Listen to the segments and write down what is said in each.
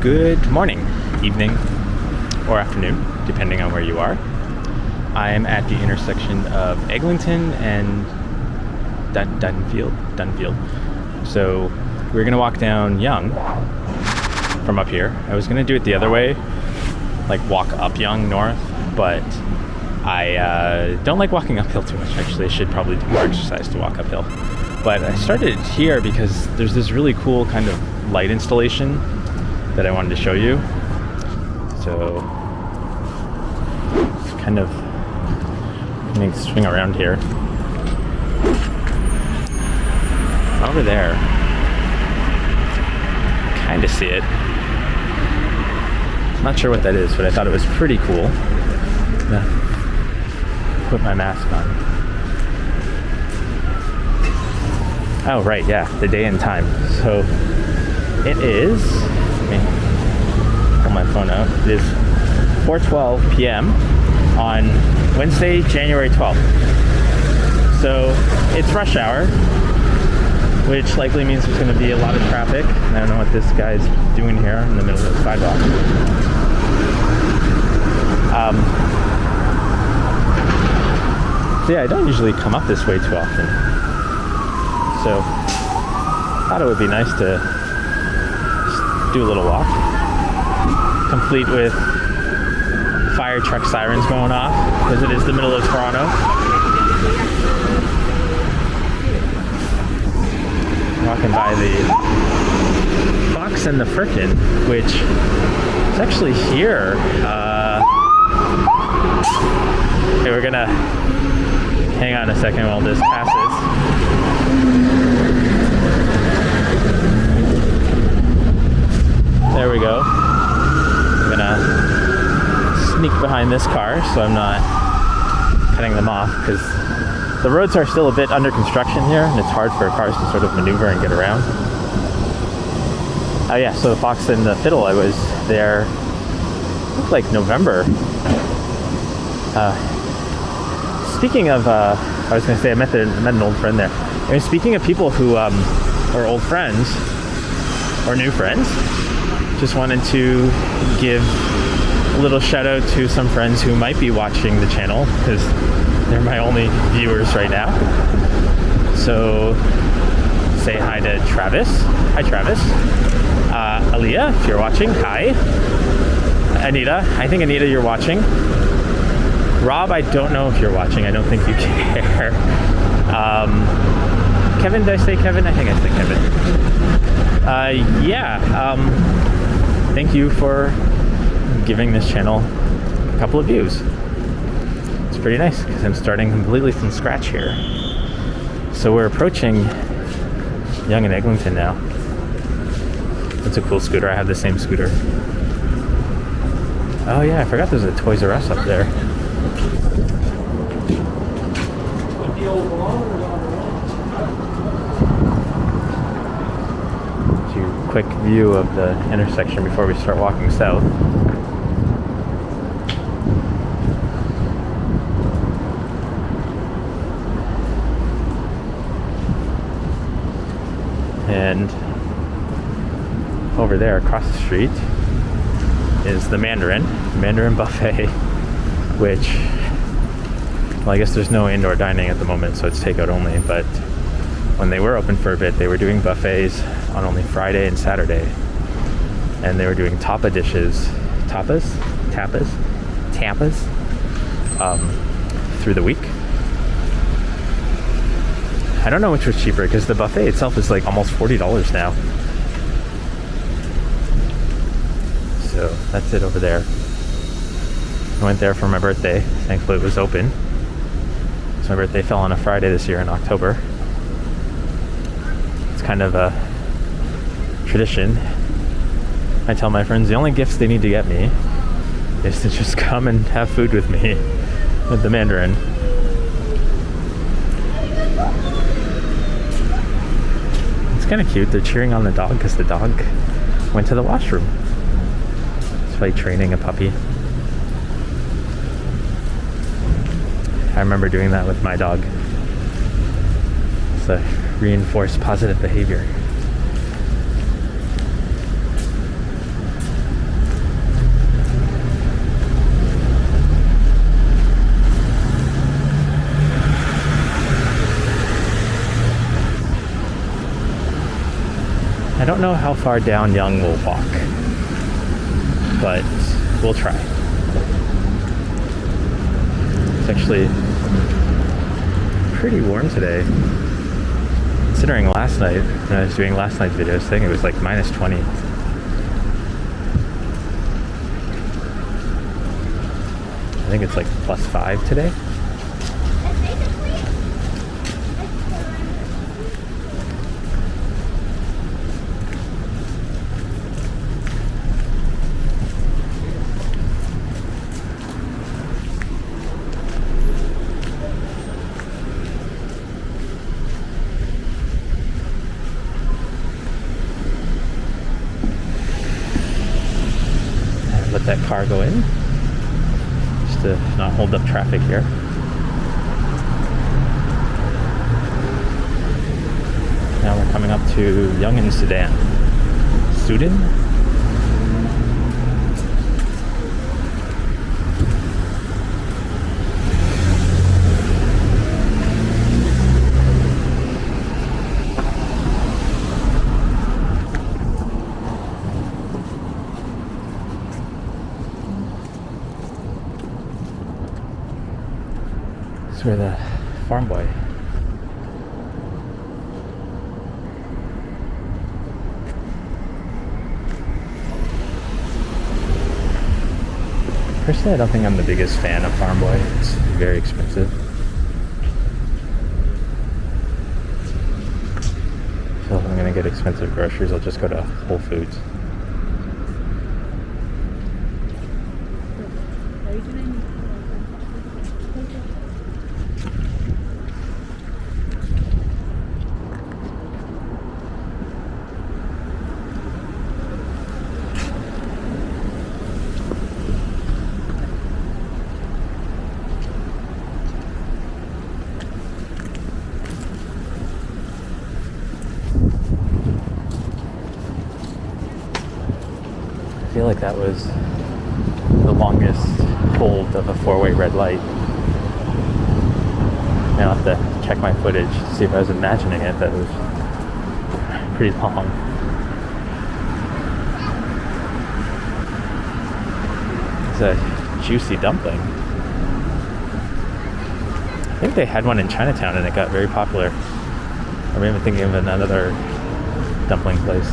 Good morning, evening, or afternoon, depending on where you are. I am at the intersection of Eglinton and Dunfield. So we're gonna walk down Yonge from up here. I was gonna do it the other way, like walk up Yonge north, but I don't like walking uphill too much. Actually, I should probably do more exercise to walk uphill. But I started here because there's this really cool kind of light installation that I wanted to show you. So it's kind of, let me swing around here. Over there, kind of see it. Not sure what that is, but I thought it was pretty cool. Put my mask on. Oh, right, yeah, the day and time. So it is, let me pull my phone out. It is 4:12 p.m. on Wednesday, January 12th. So it's rush hour, which likely means there's going to be a lot of traffic. I don't know what this guy's doing here in the middle of the sidewalk. So yeah, I don't usually come up this way too often. So I thought it would be nice to just do a little walk, complete with fire truck sirens going off, because it is the middle of Toronto. Walking by the Fox and the Frickin', which is actually here. Okay, we're gonna hang on a second while this passes. There we go. I'm gonna sneak behind this car so I'm not cutting them off, because the roads are still a bit under construction here and it's hard for cars to sort of maneuver and get around. Oh yeah, so the Fox and the Fiddle, I was there, looked like November. Speaking of, I was going to say I met an old friend there. I mean, speaking of people who are old friends or new friends, just wanted to give a little shout out to some friends who might be watching the channel, because they're my only viewers right now. So say hi to Travis. Hi, Travis. Aaliyah, if you're watching, hi. Anita, I think Anita, you're watching. Rob, I don't know if you're watching. I don't think you care. Kevin, did I say Kevin? I think I said Kevin. Thank you for giving this channel a couple of views. It's pretty nice because I'm starting completely from scratch here. So we're approaching Yonge and Eglinton now. That's a cool scooter. I have the same scooter. Oh yeah, I forgot there's a Toys R Us up there. Quick view of the intersection before we start walking south. And over there across the street is the Mandarin Buffet, which, well, I guess there's no indoor dining at the moment, so it's takeout only, but when they were open for a bit, they were doing buffets on only Friday and Saturday, and they were doing tapas through the week. I don't know which was cheaper, because the buffet itself is like almost $40 now. So that's it over there. I went there for my birthday. Thankfully it was open. So my birthday fell on a Friday this year in October. It's kind of a tradition. I tell my friends the only gifts they need to get me is to just come and have food with me at the Mandarin. It's kind of cute. They're cheering on the dog because the dog went to the washroom. It's like training a puppy. I remember doing that with my dog. It's a reinforced positive behavior. don't know how far down Yonge we'll walk, but we'll try. It's actually pretty warm today. Considering last night, when I was doing last night's video, I was saying it was like minus 20. I think it's like plus 5 today. Let that car go in just to not hold up traffic here. Now we're coming up to Yonge and Sudan. That's where the farm boy. Personally, I don't think I'm the biggest fan of Farm Boy. It's very expensive. So if I'm gonna get expensive groceries, I'll just go to Whole Foods. I feel like that was the longest hold of a four-way red light. Now I'll have to check my footage to see if I was imagining it. That was pretty long. It's a juicy dumpling. I think they had one in Chinatown and it got very popular. I'm even thinking of another dumpling place.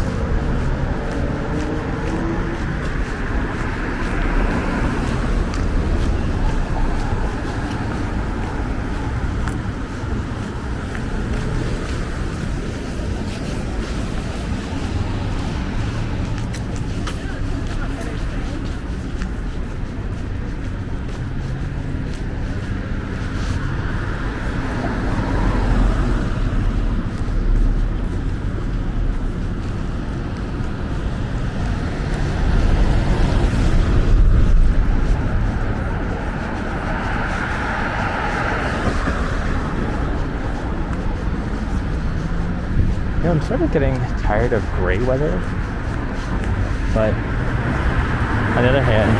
I'm sort of getting tired of gray weather, but on the other hand,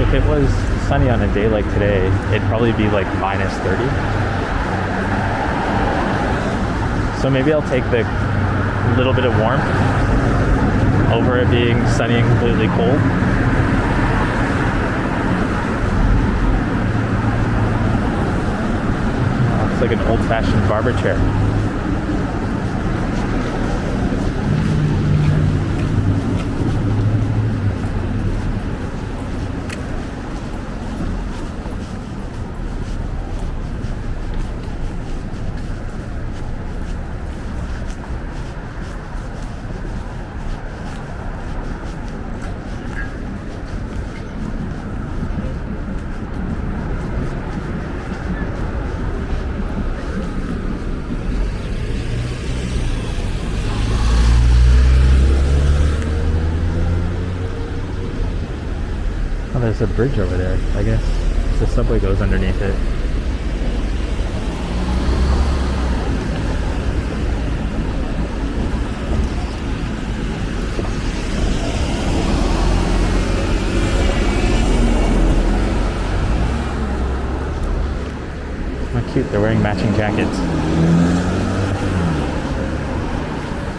if it was sunny on a day like today, it'd probably be like minus 30. So maybe I'll take the little bit of warmth over it being sunny and completely cold. Oh, it's like an old-fashioned barber chair. Oh, there's a bridge over there, I guess. The subway goes underneath it. How cute, they're wearing matching jackets.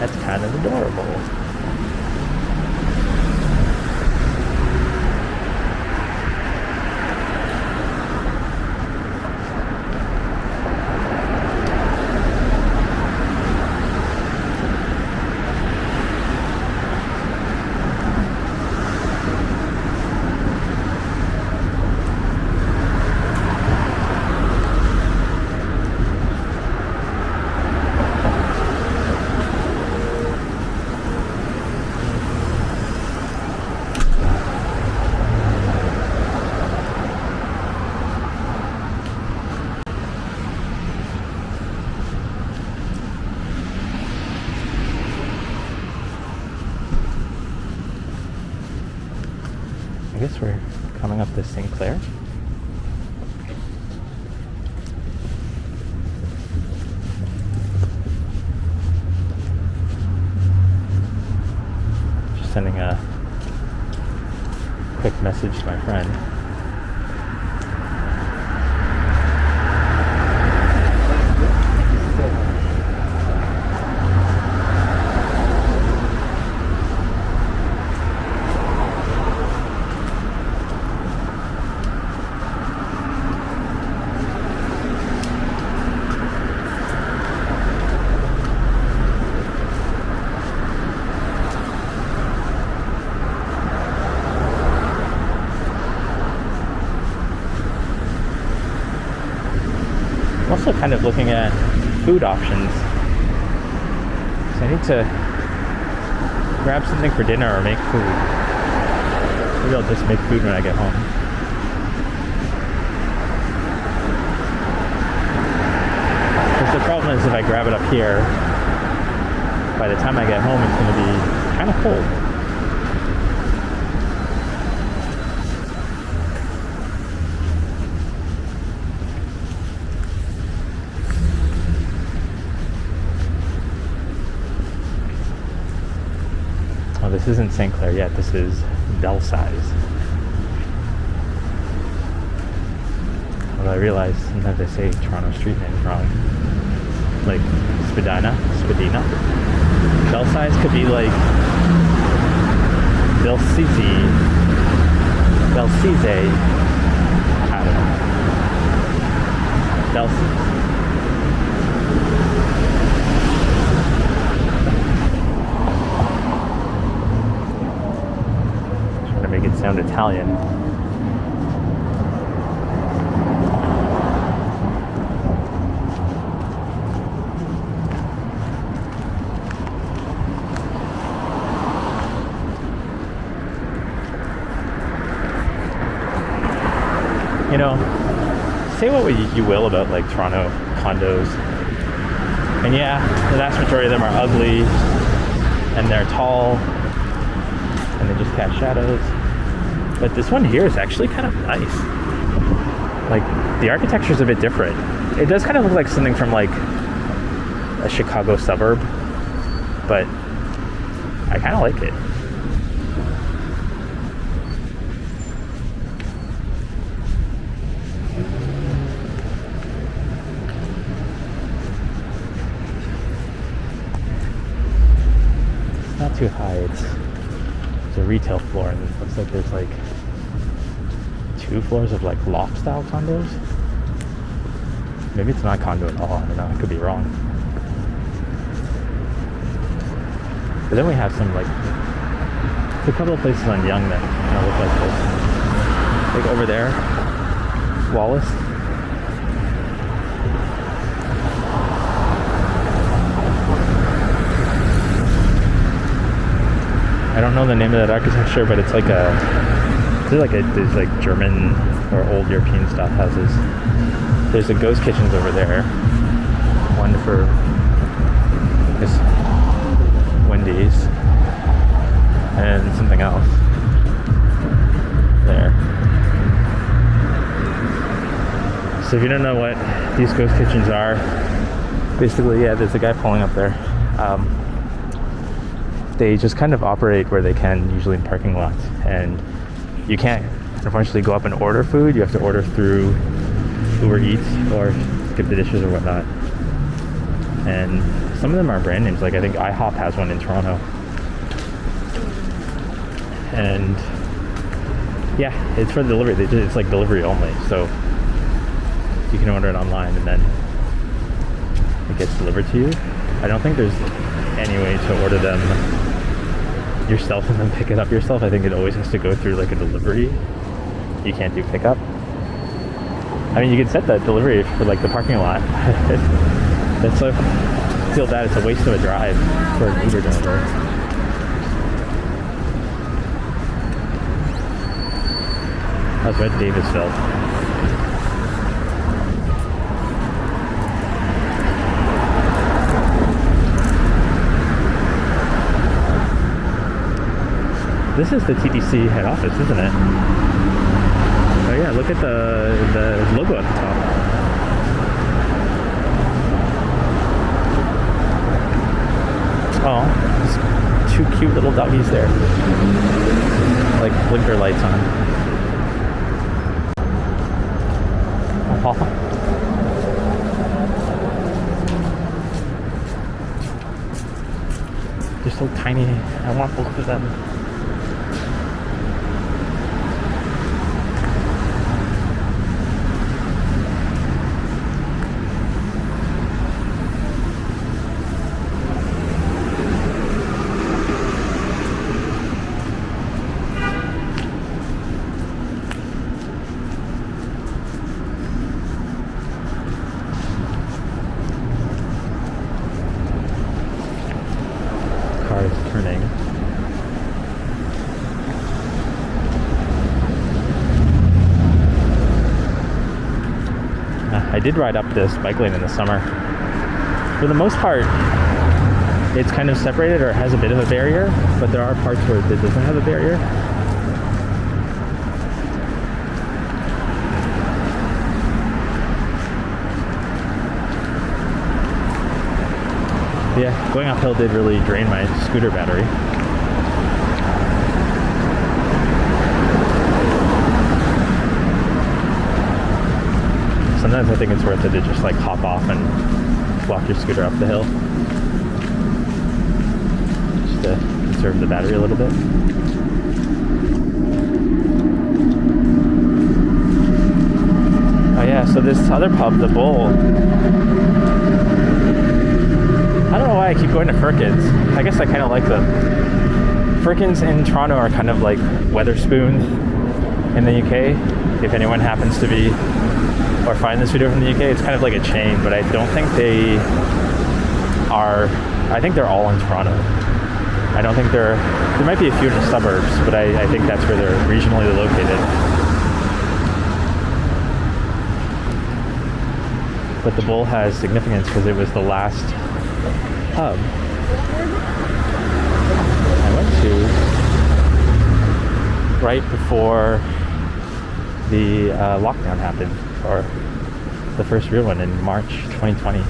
That's kind of adorable. I guess we're coming up to St. Clair. Just sending a quick message to my friend. I'm also kind of looking at food options. So I need to grab something for dinner or make food. Maybe I'll just make food when I get home. Because the problem is if I grab it up here, by the time I get home it's going to be kind of cold. This isn't St. Clair yet, this is Belsize. Although I realize sometimes I say Toronto street names wrong. Like Spadina. Belsize could be like Belsize. I don't know. Belsize. Make it sound Italian. You know, say what you will about like Toronto condos, and yeah, the vast majority of them are ugly and they're tall and they just cast shadows. But this one here is actually kind of nice. Like, the architecture is a bit different. It does kind of look like something from like a Chicago suburb, but I kind of like it. It's not too high. It's a retail floor, and it looks like there's like 2 floors of like loft style condos. Maybe it's not a condo at all, I don't know, I could be wrong. But then we have some like, there's a couple of places on Yonge that kind of look like this. Like over there, Wallace. I don't know the name of that architecture, but it's like there's like German or old European style houses. There's a ghost kitchens over there. One for this Wendy's and something else there. So if you don't know what these ghost kitchens are, basically, yeah, there's a guy pulling up there. They just kind of operate where they can, usually in parking lots, and you can't unfortunately go up and order food. You have to order through Uber Eats or skip the dishes or whatnot. and some of them are brand names. Like I think IHOP has one in Toronto, and yeah, it's for delivery. It's like delivery only, so you can order it online and then it gets delivered to you. I don't think there's any way to order them yourself and then pick it up yourself. I think it always has to go through like a delivery. You can't do pickup. I mean, you can set that delivery for like the parking lot. That's so, I feel bad. It's a waste of a drive for an Uber driver. How's Red Davisville? This is the TTC head office, isn't it? Oh yeah, look at the logo at the top. Oh, there's two cute little doggies there. Like blinker lights on. Oh. They're so tiny. I want both of them. Turning. I did ride up this bike lane in the summer. For the most part, it's kind of separated or has a bit of a barrier, but there are parts where it doesn't have a barrier. Yeah, going uphill did really drain my scooter battery. Sometimes I think it's worth it to just like hop off and walk your scooter up the hill. Just to conserve the battery a little bit. Oh yeah, so this other pub, the Bull, I don't know why I keep going to Firkins. I guess I kind of like them. Firkins in Toronto are kind of like Wetherspoons in the UK. If anyone happens to be or find this video from the UK, it's kind of like a chain, but I don't think they are. I think they're all in Toronto. I don't think there might be a few in the suburbs, but I think that's where they're regionally located. But the Bull has significance because it was the last pub I went to right before the lockdown happened, or the first real one in March 2020.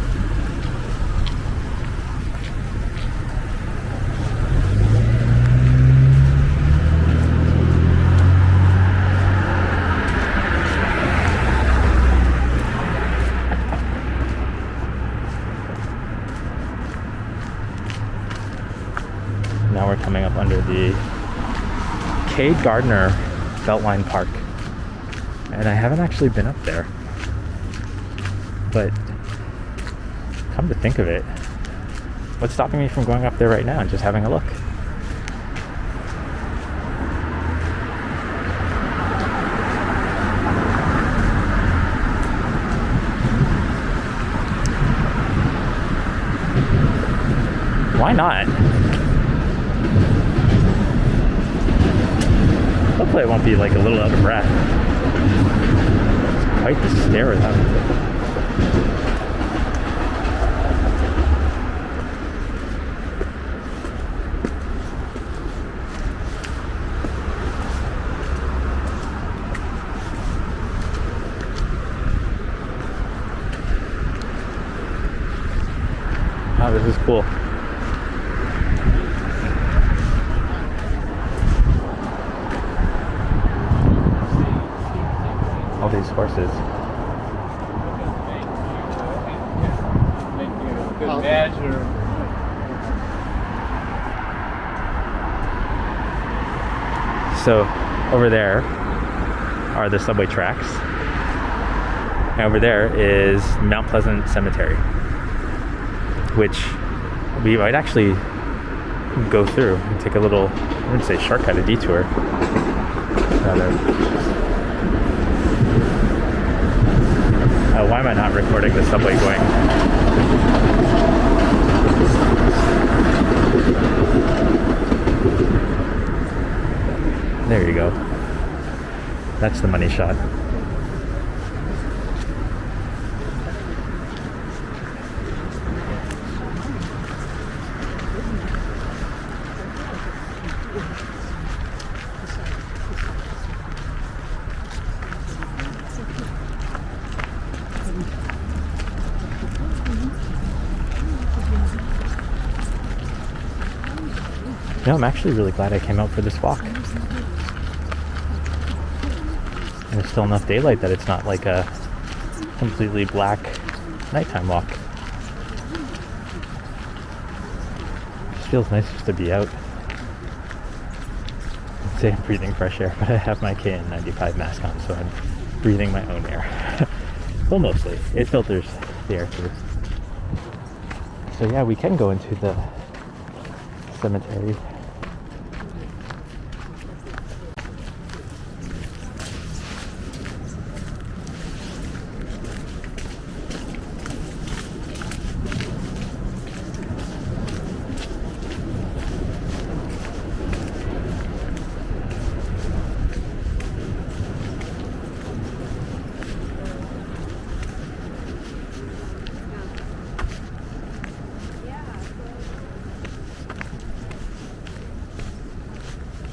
Now we're coming up under the Cade Gardner Beltline Park, and I haven't actually been up there, but come to think of it, what's stopping me from going up there right now and just having a look? Why not? Hopefully I won't be like a little out of breath. It's quite the stare up. Wow, this is cool. All these horses. So over there are the subway tracks. And over there is Mount Pleasant Cemetery, which we might actually go through and take a little, I wouldn't say shortcut, a detour. Rather. Why am I not recording the subway going? There you go. That's the money shot. No, I'm actually really glad I came out for this walk. And there's still enough daylight that it's not like a completely black nighttime walk. It just feels nice just to be out. I'd say I'm breathing fresh air, but I have my KN95 mask on, so I'm breathing my own air. Well, mostly. It filters the air through. So yeah, we can go into the cemetery.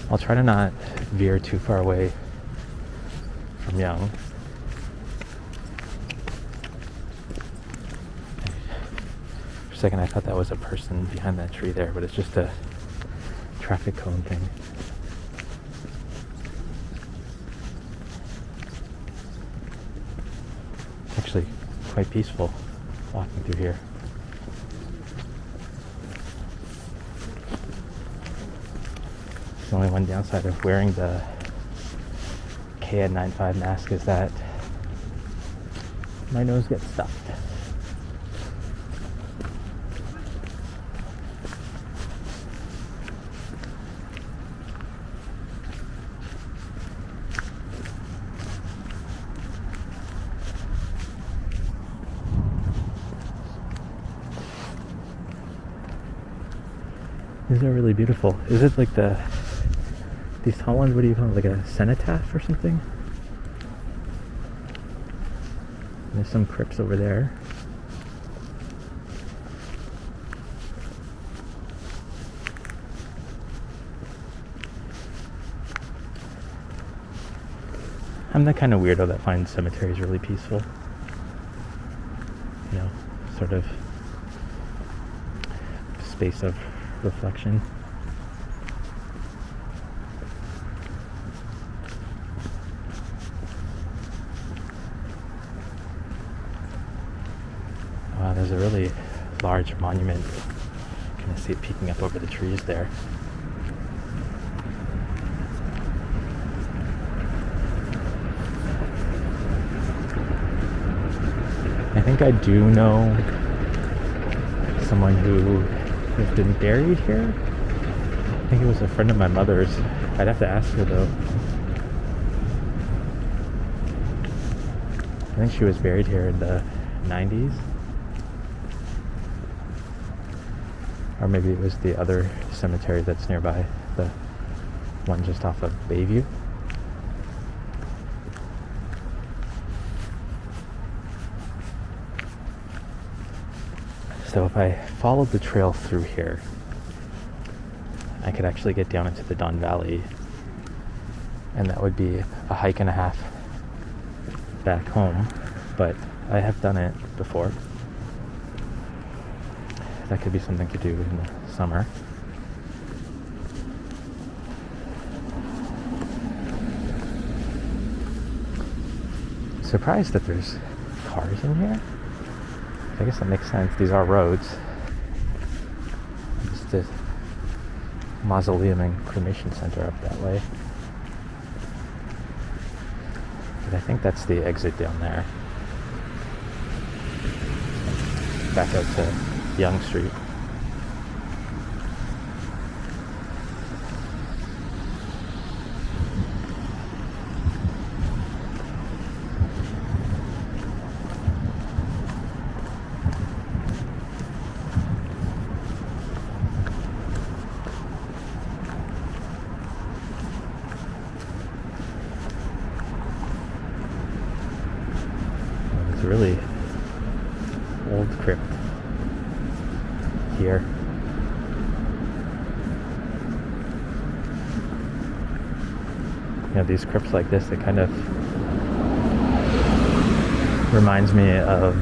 I'll try to not veer too far away from Yonge. For a second I thought that was a person behind that tree there, but it's just a traffic cone thing. It's actually quite peaceful walking through here. The only one downside of wearing the KN95 mask is that my nose gets stuffed. These are really beautiful. Is it like these tall ones, what do you call it, like a cenotaph or something? And there's some crypts over there. I'm the kind of weirdo that finds cemeteries really peaceful. You know, sort of space of reflection. Wow, there's a really large monument. You can see it peeking up over the trees there. I think I do know someone who has been buried here. I think it was a friend of my mother's. I'd have to ask her though. I think she was buried here in the 90s. Or maybe it was the other cemetery that's nearby, the one just off of Bayview. So if I followed the trail through here, I could actually get down into the Don Valley, and that would be a hike and a half back home, but I have done it before. That could be something to do in the summer. Surprised that there's cars in here. I guess that makes sense. These are roads. Just a mausoleum and cremation center up that way. But I think that's the exit down there. Back out to Yonge Street. It's a really old crypt here. You know, these crypts like this, it kind of reminds me of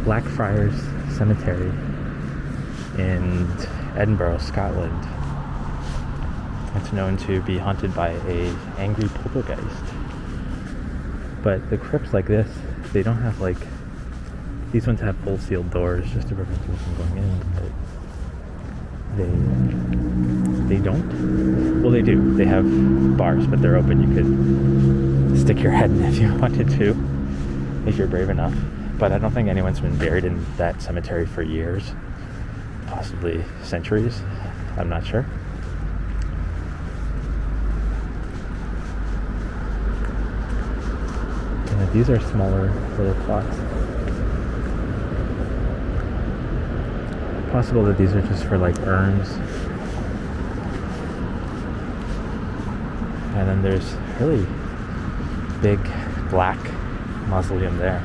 Blackfriars Cemetery in Edinburgh, Scotland. It's known to be haunted by a angry poltergeist. But the crypts like this, they don't have like, these ones have full sealed doors just to prevent people from going in, but they don't. Well, they do. They have bars, but they're open. You could stick your head in if you wanted to, if you're brave enough. But I don't think anyone's been buried in that cemetery for years, possibly centuries. I'm not sure. Yeah, these are smaller little plots. Possible that these are just for like urns. And then there's really big black mausoleum there.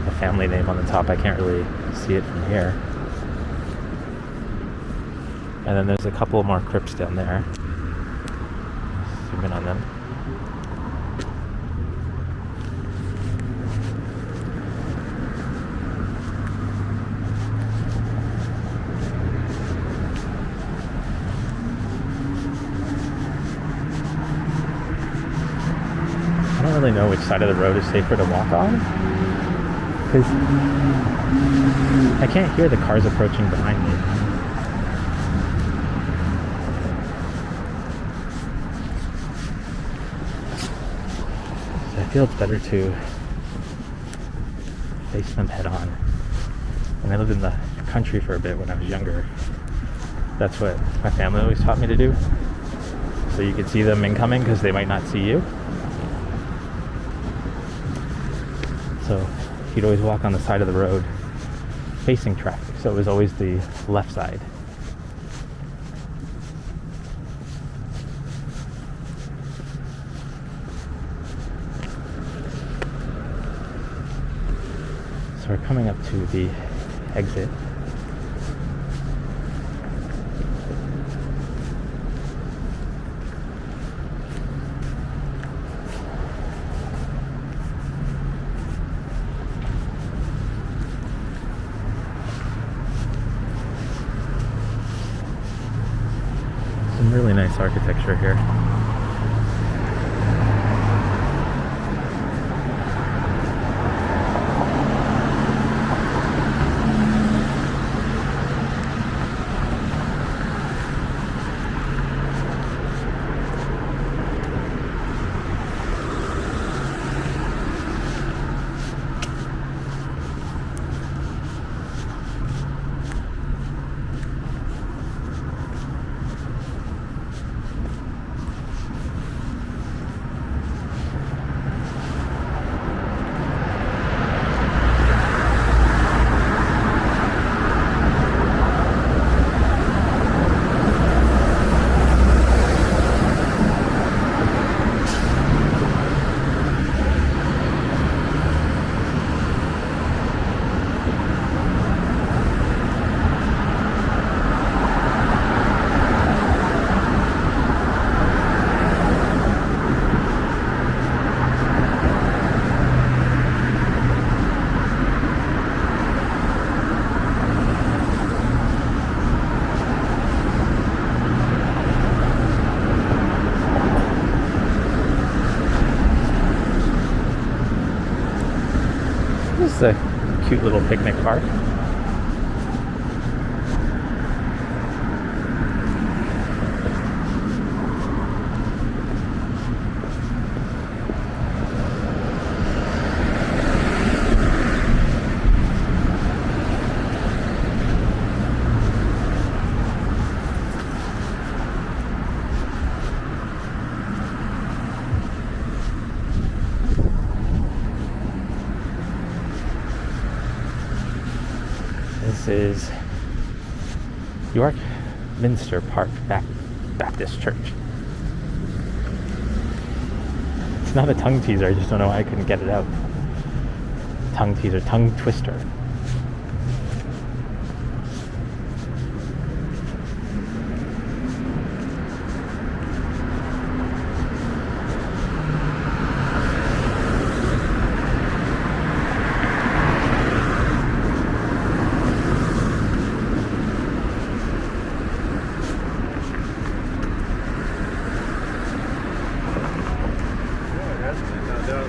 A family name on the top. I can't really see it from here. And then there's a couple more crypts down there. Zoom in on them. I don't really know which side of the road is safer to walk on, because I can't hear the cars approaching behind me. So I feel it's better to face them head on. When I lived in the country for a bit when I was younger, that's what my family always taught me to do. So you could see them incoming because they might not see you. So you'd always walk on the side of the road facing traffic, so it was always the left side. So we're coming up to the exit. Some really nice architecture here. This is a cute little picnic park. is York Minster Park Baptist Church. It's not a tongue teaser, I just don't know why I couldn't get it out. Tongue teaser, tongue twister.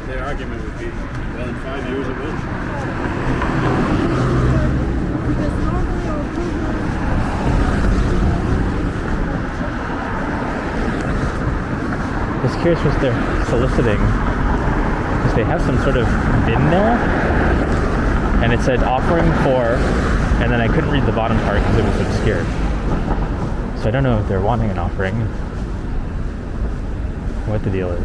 The argument would be, well, in 5 years it will. I was curious what they're soliciting, because they have some sort of bin there, and it said offering for, and then I couldn't read the bottom part because it was obscured. So I don't know if they're wanting an offering, what the deal is.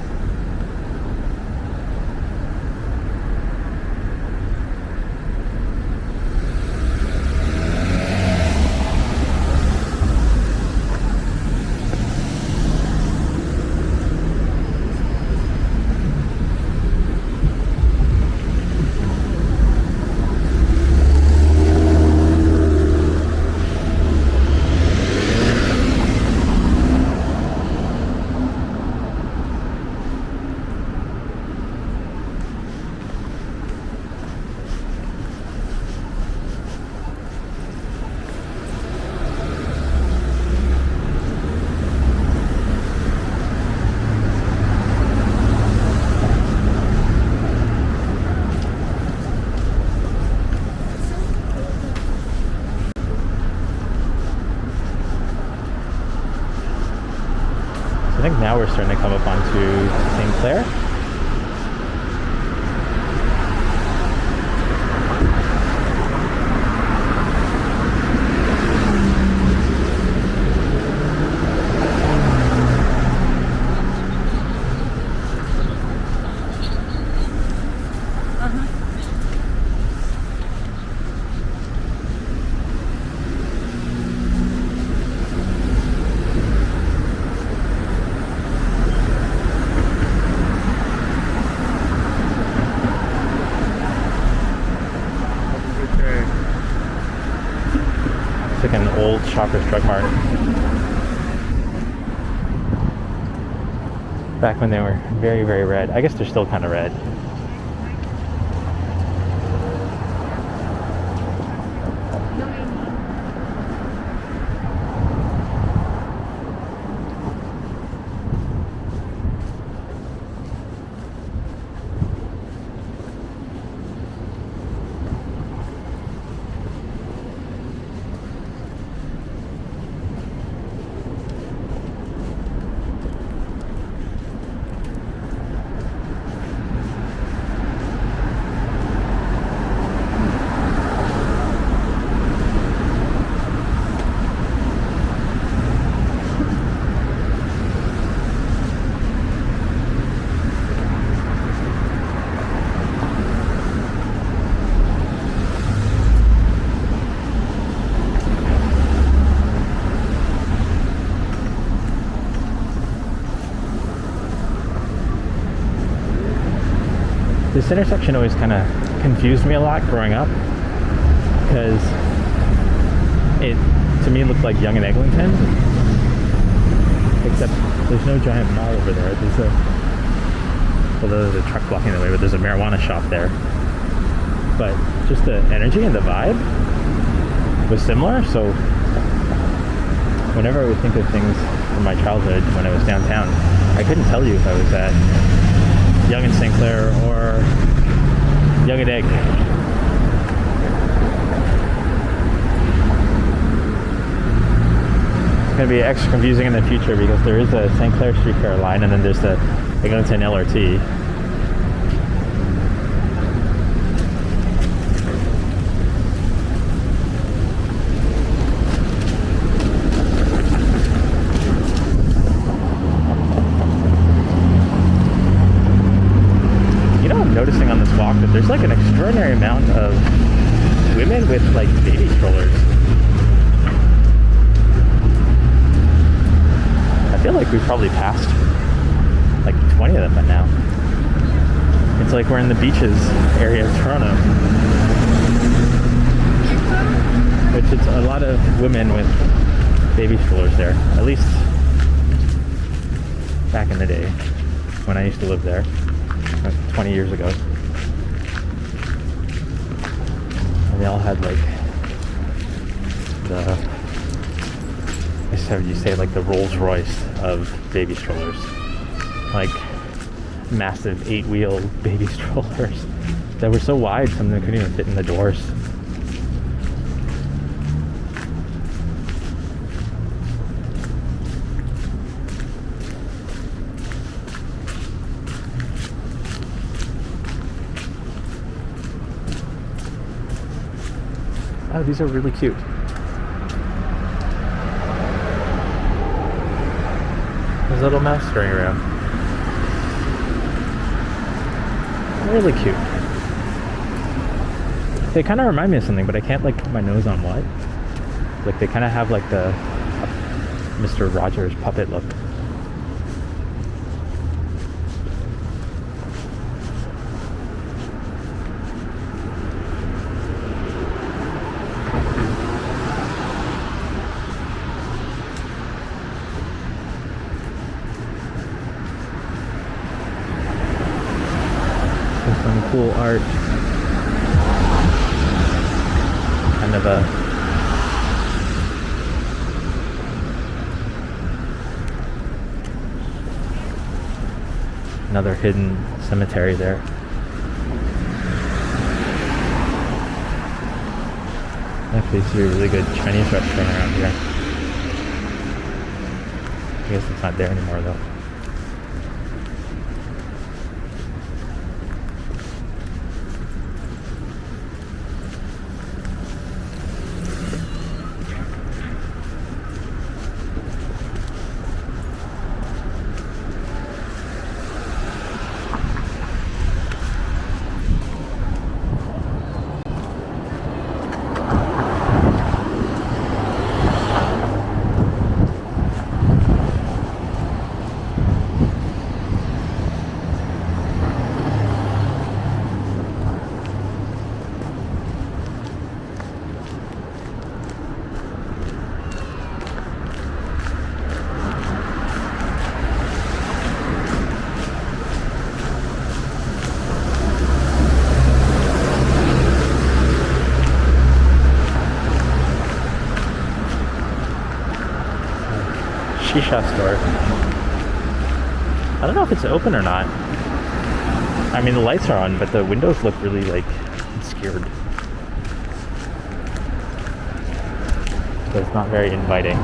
I think now we're starting to come up onto St. Clair. It's like an old Shoppers Drug Mart. Back when they were very, very red. I guess they're still kind of red. This intersection always kind of confused me a lot growing up, because it, to me, looked like Yonge and Eglinton, except there's no giant mall over there. There's a truck blocking the way, but there's a marijuana shop there. But just the energy and the vibe was similar, so whenever I would think of things from my childhood when I was downtown, I couldn't tell you if I was at Yonge and St. Clair or Yonge and Egg. It's going to be extra confusing in the future because there is a St. Clair streetcar line and then there's the Eglinton LRT. Noticing on this walk that there's like an extraordinary amount of women women with like baby strollers. I feel like we've probably passed like 20 of them by now. It's like we're in the beaches area of Toronto. Which it's a lot of women with baby strollers there. At least back in the day when I used to live there, like 20 years ago. And they all had like I guess how you say, like the Rolls Royce of baby strollers. Like massive 8-wheel baby strollers that were so wide some of them couldn't even fit in the doors. Oh, these are really cute. There's a little mouse scurrying around. Really cute. They kind of remind me of something, but I can't like put my nose on what. Like they kind of have like the Mr. Rogers puppet look. Some cool art. Kind of another hidden cemetery there. Actually see a really good Chinese restaurant around here. I guess it's not there anymore though. Shisha store. I don't know if it's open or not. I mean, the lights are on, but the windows look really like obscured. So it's not very inviting.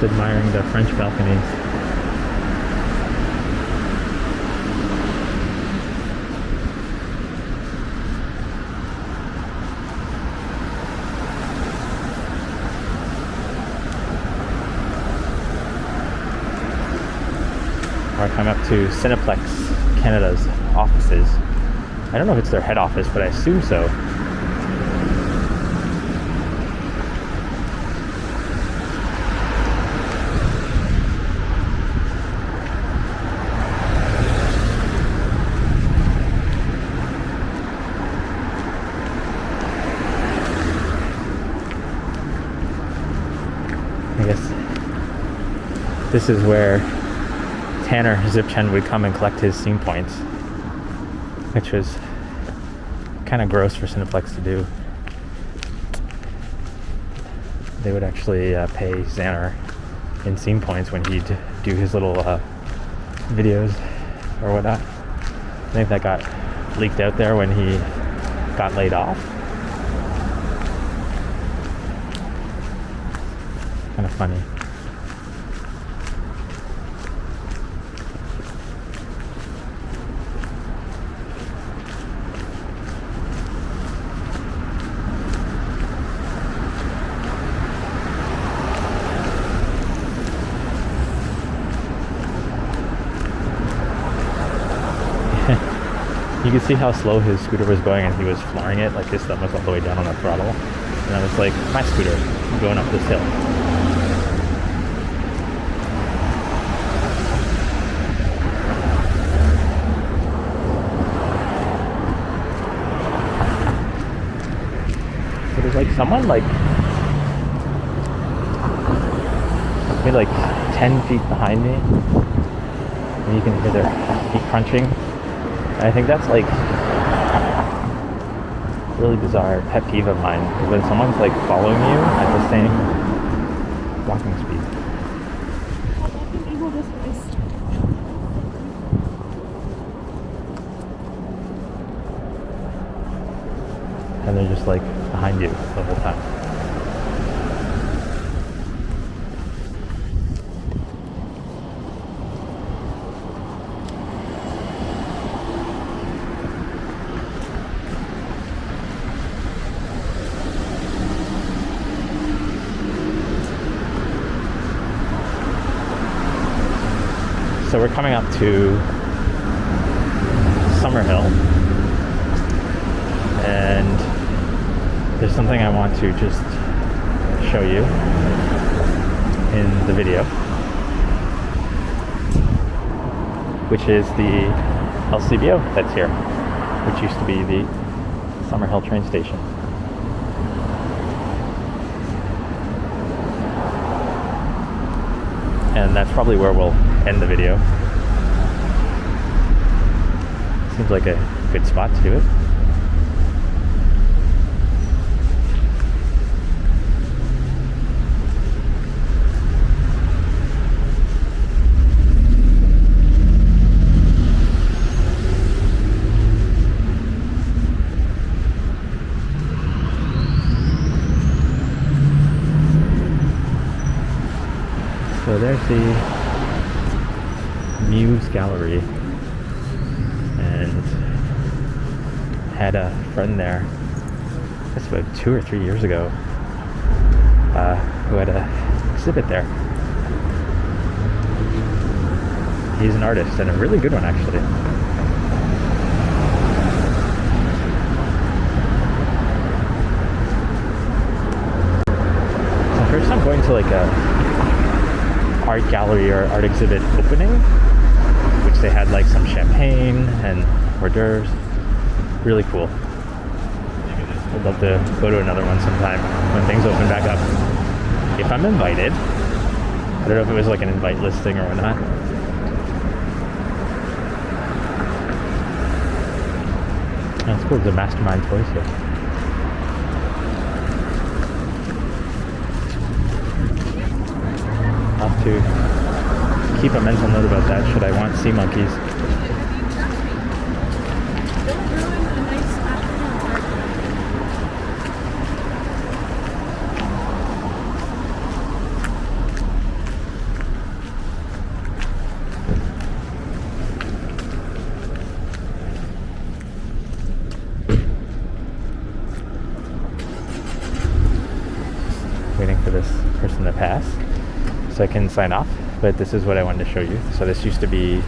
Admiring the French balconies. Or I come up to Cineplex Canada's offices. I don't know if it's their head office, but I assume so. I guess this is where Tanner Zipchen would come and collect his scene points, which was kind of gross for Cineplex to do. They would actually pay Xander in scene points when he'd do his little videos or whatnot. I think that got leaked out there when he got laid off. Kind of funny. You could see how slow his scooter was going, and he was flying it, like his thumb was all the way down on the throttle. And I was like, my scooter, I'm going up this hill. So there's like someone like maybe like 10 feet behind me, and you can hear their feet crunching. And I think that's like a really bizarre pet peeve of mine, is when someone's like following you at the same walking speed. And they're just like behind you the whole time. So we're coming up to Summerhill, and there's something I want to just show you in the video, which is the LCBO that's here, which used to be the Summerhill train station. And that's probably where we'll end the video. Seems like a good spot to do it. So there's the Muse Gallery, and had a friend there, I guess about 2 or 3 years ago, who had an exhibit there. He's an artist, and a really good one actually. So first I'm going to like a art gallery or art exhibit opening, which they had like some champagne and hors d'oeuvres. Really cool. I'd love to go to another one sometime when things open back up, if I'm invited. I don't know if it was like an invite listing or whatnot. That's cool. The Mastermind toys here. I'll have to keep a mental note about that should I want sea monkeys. Waiting for this person to pass so I can sign off, but this is what I wanted to show you. So this used to be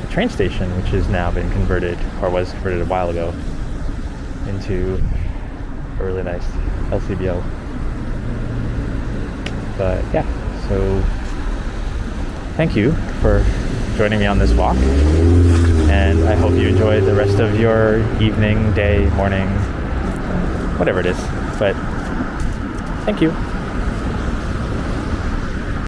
a train station, which has now been converted, or was converted a while ago, into a really nice LCBO. But yeah, so thank you for joining me on this walk, and I hope you enjoy the rest of your evening, day, morning, whatever it is. But thank you.